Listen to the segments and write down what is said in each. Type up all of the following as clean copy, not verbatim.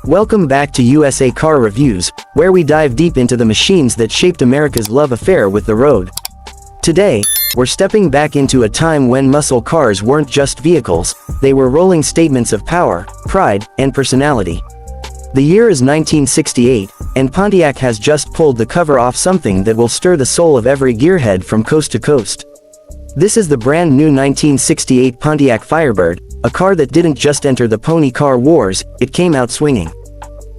Welcome back to USA Car Reviews, where we dive deep into the machines that shaped America's love affair with the road. Today, we're stepping back into a time when muscle cars weren't just vehicles, they were rolling statements of power, pride, and personality. The year is 1968, and Pontiac has just pulled the cover off something that will stir the soul of every gearhead from coast to coast. This is the brand new 1968 Pontiac Firebird, a car that didn't just enter the pony car wars, it came out swinging.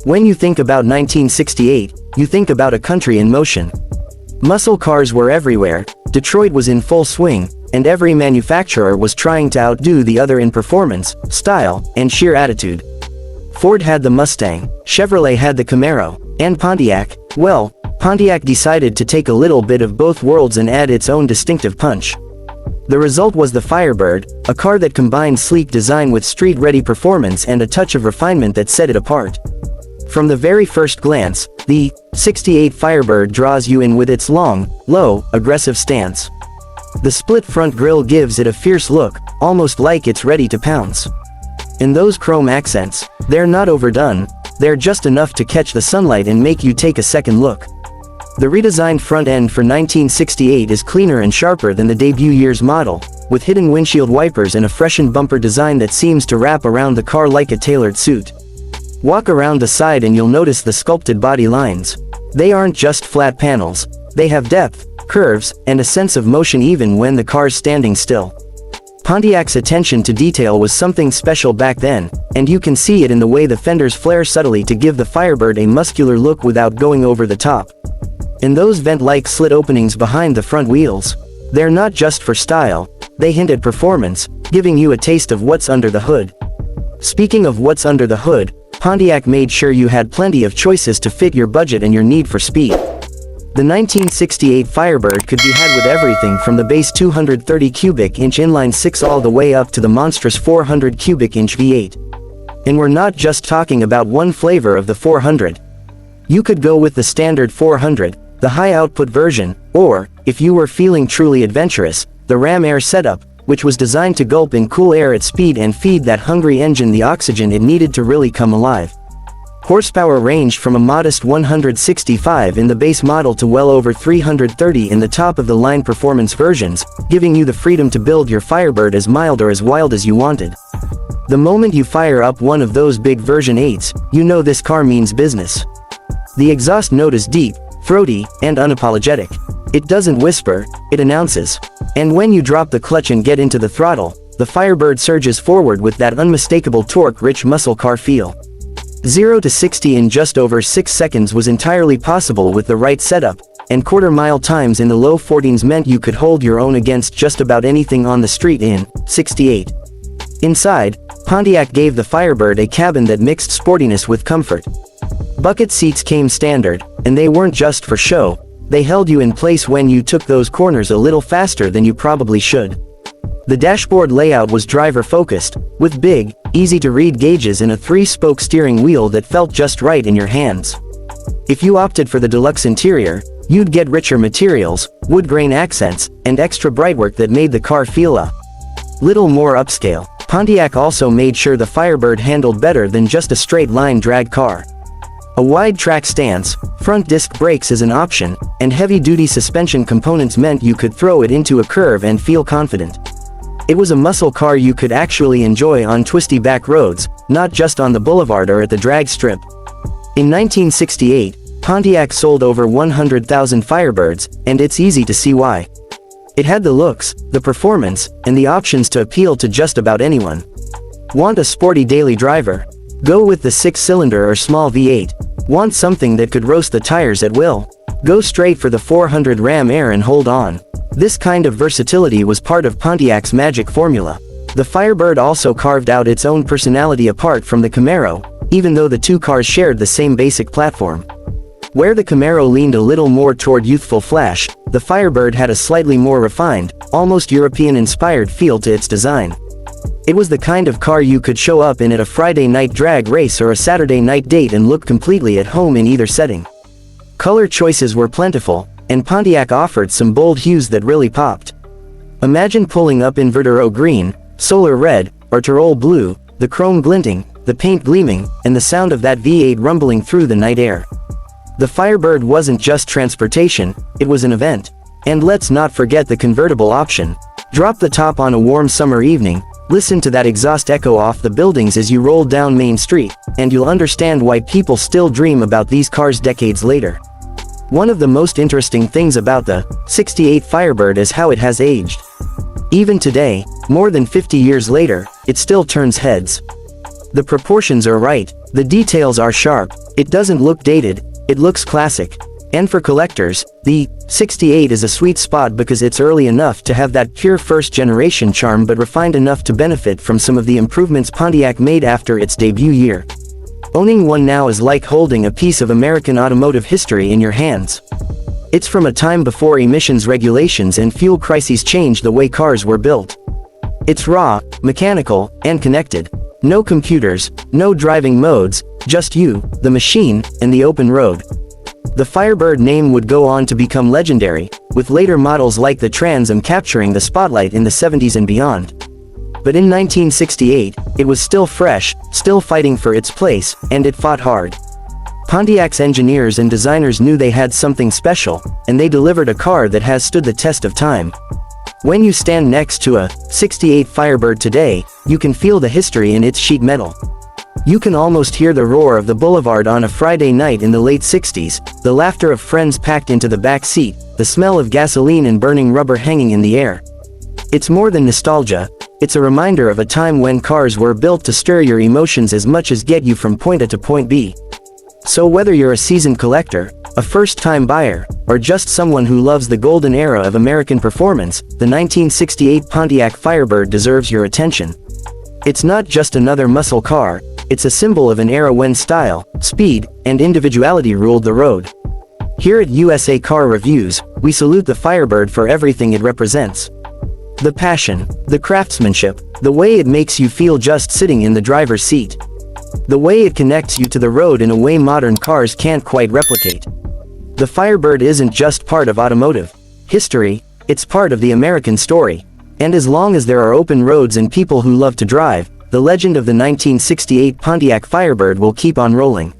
When you think about 1968, you think about a country in motion. Muscle cars were everywhere, Detroit was in full swing, and every manufacturer was trying to outdo the other in performance, style, and sheer attitude. Ford had the Mustang, Chevrolet had the Camaro, and Pontiac, well, Pontiac decided to take a little bit of both worlds and add its own distinctive punch. The result was the Firebird, a car that combined sleek design with street-ready performance and a touch of refinement that set it apart. From the very first glance, the '68 Firebird draws you in with its long, low, aggressive stance. The split front grille gives it a fierce look, almost like it's ready to pounce. And those chrome accents, they're not overdone, they're just enough to catch the sunlight and make you take a second look. The redesigned front end for 1968 is cleaner and sharper than the debut year's model, with hidden windshield wipers and a freshened bumper design that seems to wrap around the car like a tailored suit. Walk around the side and you'll notice the sculpted body lines. They aren't just flat panels, they have depth, curves, and a sense of motion even when the car's standing still. Pontiac's attention to detail was something special back then, and you can see it in the way the fenders flare subtly to give the Firebird a muscular look without going over the top. And those vent-like slit openings behind the front wheels, they're not just for style, they hint at performance, giving you a taste of what's under the hood. Speaking of what's under the hood, Pontiac made sure you had plenty of choices to fit your budget and your need for speed. The 1968 Firebird could be had with everything from the base 230 cubic inch inline 6 all the way up to the monstrous 400 cubic inch V8. And we're not just talking about one flavor of the 400. You could go with the standard 400, the high output version, or, if you were feeling truly adventurous, the Ram Air setup, which was designed to gulp in cool air at speed and feed that hungry engine the oxygen it needed to really come alive. Horsepower ranged from a modest 165 in the base model to well over 330 in the top-of-the-line performance versions, giving you the freedom to build your Firebird as mild or as wild as you wanted. The moment you fire up one of those big version 8s, you know this car means business. The exhaust note is deep, throaty, and unapologetic. It doesn't whisper, it announces. And when you drop the clutch and get into the throttle, the Firebird surges forward with that unmistakable torque-rich muscle car feel. 0 to 60 in just over 6 seconds was entirely possible with the right setup, and quarter-mile times in the low 14s meant you could hold your own against just about anything on the street in '68. Inside, Pontiac gave the Firebird a cabin that mixed sportiness with comfort. Bucket seats came standard, and they weren't just for show, they held you in place when you took those corners a little faster than you probably should. The dashboard layout was driver-focused, with big, easy-to-read gauges and a 3-spoke steering wheel that felt just right in your hands. If you opted for the deluxe interior, you'd get richer materials, wood grain accents, and extra brightwork that made the car feel a little more upscale. Pontiac also made sure the Firebird handled better than just a straight-line drag car. A wide track stance, front disc brakes as an option, and heavy-duty suspension components meant you could throw it into a curve and feel confident. It was a muscle car you could actually enjoy on twisty back roads, not just on the boulevard or at the drag strip. In 1968, Pontiac sold over 100,000 Firebirds, and it's easy to see why. It had the looks, the performance, and the options to appeal to just about anyone. Want a sporty daily driver? Go with the 6-cylinder or small V8. Want something that could roast the tires at will? Go straight for the 400 Ram Air and hold on. This kind of versatility was part of Pontiac's magic formula. The Firebird also carved out its own personality apart from the Camaro, even though the two cars shared the same basic platform. Where the Camaro leaned a little more toward youthful flash, the Firebird had a slightly more refined, almost European-inspired feel to its design. It was the kind of car you could show up in at a Friday night drag race or a Saturday night date and look completely at home in either setting. Color choices were plentiful, and Pontiac offered some bold hues that really popped. Imagine pulling up in Verduro green, solar red, or Tyrol blue, the chrome glinting, the paint gleaming, and the sound of that V8 rumbling through the night air. The Firebird wasn't just transportation, it was an event. And let's not forget the convertible option. Drop the top on a warm summer evening, listen to that exhaust echo off the buildings as you roll down Main Street, and you'll understand why people still dream about these cars decades later. One of the most interesting things about the '68 Firebird is how it has aged. Even today, more than 50 years later, it still turns heads. The proportions are right, the details are sharp, it doesn't look dated, it looks classic. And for collectors, the '68 is a sweet spot because it's early enough to have that pure first-generation charm but refined enough to benefit from some of the improvements Pontiac made after its debut year. Owning one now is like holding a piece of American automotive history in your hands. It's from a time before emissions regulations and fuel crises changed the way cars were built. It's raw, mechanical, and connected. No computers, no driving modes, just you, the machine, and the open road. The Firebird name would go on to become legendary, with later models like the Trans Am capturing the spotlight in the '70s and beyond. But in 1968, it was still fresh, still fighting for its place, and it fought hard. Pontiac's engineers and designers knew they had something special, and they delivered a car that has stood the test of time. When you stand next to a '68 Firebird today, you can feel the history in its sheet metal. You can almost hear the roar of the boulevard on a Friday night in the late '60s, the laughter of friends packed into the back seat, the smell of gasoline and burning rubber hanging in the air. It's more than nostalgia, it's a reminder of a time when cars were built to stir your emotions as much as get you from point A to point B. So whether you're a seasoned collector, a first-time buyer, or just someone who loves the golden era of American performance, the 1968 Pontiac Firebird deserves your attention. It's not just another muscle car, it's a symbol of an era when style, speed, and individuality ruled the road. Here at USA Car Reviews, we salute the Firebird for everything it represents. The passion, the craftsmanship, the way it makes you feel just sitting in the driver's seat. The way it connects you to the road in a way modern cars can't quite replicate. The Firebird isn't just part of automotive history, it's part of the American story. And as long as there are open roads and people who love to drive, the legend of the 1968 Pontiac Firebird will keep on rolling.